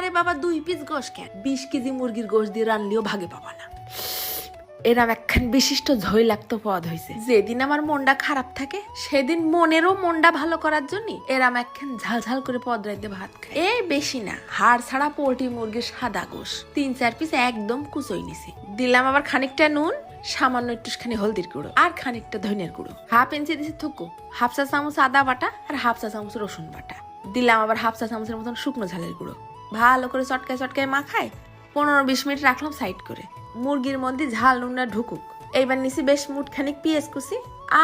আরে বাবা 2 পিস গোশ কেন, 20 কেজি মুরগির গোশ দিয়ে রানলেও ভাগে পাবা না। এরম একখান বিশিষ্ট ঝই লাগতো পদ হয়েছে। যেদিন আমার মনটা খারাপ থাকে সেদিন মনেরও মনটা ভালো করার জন্য এরাম একখান ঝালঝাল করে পদ রাইতে ভাত খায়। এই বেশি না, হাড় ছাড়া পোল্ট্রি মুরগির সাদা গোশ 3-4 পিস একদম কুচই নিছি। দিলাম আবার খানিকটা নুন, সামান্য একটুখানি হলদির গুঁড়ো আর খানিকটা ধনিয়ার গুঁড়ো, 1/2 ইঞ্চি দিছি থুকু, 1/2 চা চামচ আদা বাটা আর 1/2 চা চামচ রসুন বাটা। দিলাম আবার 1/2 চা চামচের মতন শুকনো ঝালের গুঁড়ো। ভালো করে চটকায় চটকায় মাখায় 15-20 মিনিট রাখলাম সাইড করে। মুরগির মধ্যে ঝাল নুনটা ঢুকুক। এইবার নিছি বেশ মুঠখানিক পেঁয়াজ কুচি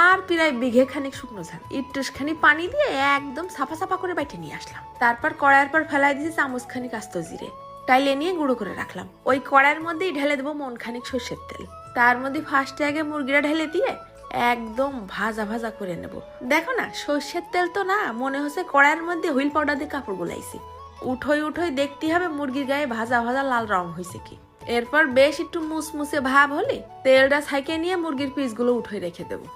আর প্রায় বিঘে খানিক শুকনো ঝাল, একটুখানি পানি দিয়ে একদম সাফা সাফা করে বাইটে নিয়ে আসলাম। তারপর কড়াইয়ের পর ফেলাই দিয়েছি চামচ খানিক আস্ত জিরে, টাইলে নিয়ে গুঁড়ো করে রাখলাম। ওই কড়াইয়ের মধ্যেই ঢেলে দেবো মন খানিক সর্ষের তেল। তার মধ্যে ফার্স্টে আগে মুরগিটা ঢেলে দিয়ে একদম ভাজা ভাজা করে নেব। দেখো না, সর্ষের তেল তো না, মনে হচ্ছে কড়াইয়ের মধ্যে হুইল পাউডার দিয়ে কাপড় গুলাইছি। উঠোই উঠোই দেখতে হবে মুরগির গায়ে ভাজা ভাজা লাল রং হয়েছে কি। এরপর বেশ একটু মুসমুসে ভাব হলে তেলটা ছাইকে নিয়ে মুরগির পিসগুলো উঠে রেখে দেবো।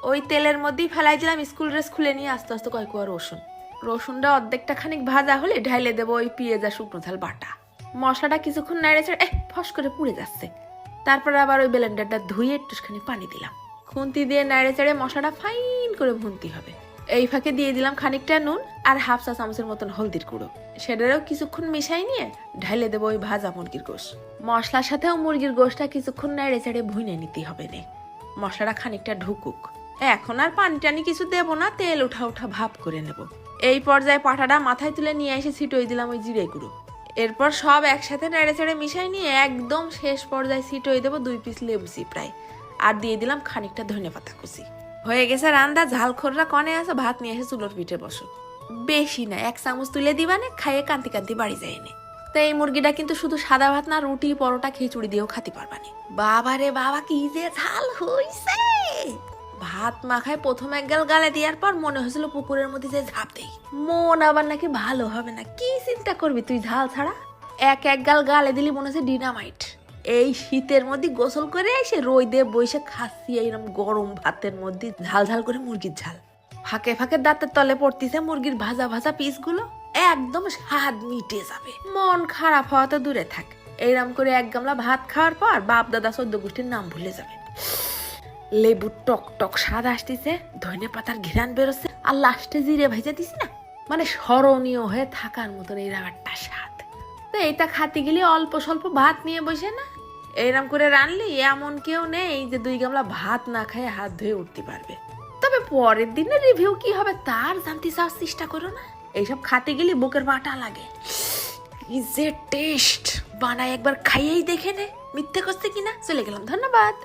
ওই তেলের মধ্যেই ফেলাই দিলাম স্কুল ড্রেস খুলে নিয়ে আস্তে আস্তে কয়েক রসুন। রসুনটা অর্ধেকটা খানিক ভাজা হলে ঢাইলে দেবো ওই পেঁয়াজ আর শুকনো ঝাল বাটা। মশলাটা কিছুক্ষণ নাড়ে ছেড়ে ফস করে পুড়ে যাচ্ছে। তারপর আবার ওই ব্লেন্ডারটা ধুয়ে একটুখানি পানি দিলাম। খুন্তি দিয়ে নাড়ে চেড়ে মশলাটা ফাইন করে ভুনতে হবে। এই ফাঁকে দিয়ে দিলাম খানিকটা নুন আর 1/2 চা চামচের মতন হলদির গুঁড়ো। সেটারও কিছুক্ষণ মিশাই নিয়ে ঢাইলে দেবো ওই ভাজা মুরগির গোশ। মশলার সাথেও মুরগির গোশটা কিছুক্ষণ নাড়ে চেড়ে ভুনে নিতে হবে নে। মশলাটা খানিকটা ঢুকুক। এখন আর পানি টানি কিছু দেবো না, তেল উঠা উঠা ভাপ করে নেব। এই পর্যায়ে পাটাটা মাথায় তুলে নিয়ে এসে ছিটোই দিলাম ওই জিরে গুঁড়ো। এরপর সব একসাথে নেড়ে চেড়ে মিশাই নিয়ে একদম শেষ পর্যায়ে ছিটোই দেবো 2 পিস লেবু চিপড়াই আর দিয়ে দিলাম খানিকটা ধনেপাতা কুচি। হয়ে গেছে রান্না। ঝালখোররা কনে আছে, ভাত নিয়ে এসে চুলোর পিঠে বসো। বেশি না, 1 চামচ তুলে দিবানে, খাইয়ে কান্তি কান্তি বাড়ি যায়নি। তো এই মুরগিটা কিন্তু শুধু সাদা ভাত না, রুটি পরোটা খিচুড়ি দিয়েও খাতে পারবানি। বাবা রে বাবা, কি যে ঝাল হইছে! ভাত মাখায় প্রথম এক গাল গালে দেওয়ার পর মনে হয়েছিল পুকুরের মধ্যে যে ঝাঁপ দেই। মন আবার নাকি ভালো হবে না। কি চিন্তা করবি তুই ঝাল ছাড়া? এক গাল গালে দিলি মনে হচ্ছে ডিনামাইট। এই শীতের মধ্যে গোসল করে এসে রোদে বসে খাচ্ছি এইরকম গরম ভাতের মধ্যে ঝাল ঝাল করে মুরগির ঝাল। ফাঁকে ফাঁকে দাঁতের তলে পড়তিছে মুরগির ভাজা ভাজা পিসগুলো। একদম স্বাদ মিটে যাবে। মন খারাপ হওয়া তো দূরে থাক, এইরকম করে 1 গামলা ভাত খাওয়ার পর বাপ দাদা 14 গোষ্ঠীর নাম ভুলে যাবে। লেবুর টক টক স্বাদ আসতেছে, ধনে পাতার ঘ্রাণ বেরোচ্ছে আর লাস্টে জিরে ভেজে দিস না, মানে স্মরণীয় হয়ে থাকার মতন এইরকম একটা স্বাদ। তো এইটা খাতে গেলে অল্প স্বল্প ভাত নিয়ে বসে না, এইরকম করে রানলি এমন কেউ নেই যে 2 গামলা ভাত না খেয়ে হাত ধুয়ে উঠতে পারবে। তবে পরের দিনের রিভিউ কি হবে তার জানতে চাওয়ার চেষ্টা করো না। এইসব খাতে গেলে বুকের বাটা লাগে। কি যে টেস্ট! বানায় একবার খাইয়েই দেখে নে, মিথ্যে করছে কিনা। চলে গেলাম, ধন্যবাদ।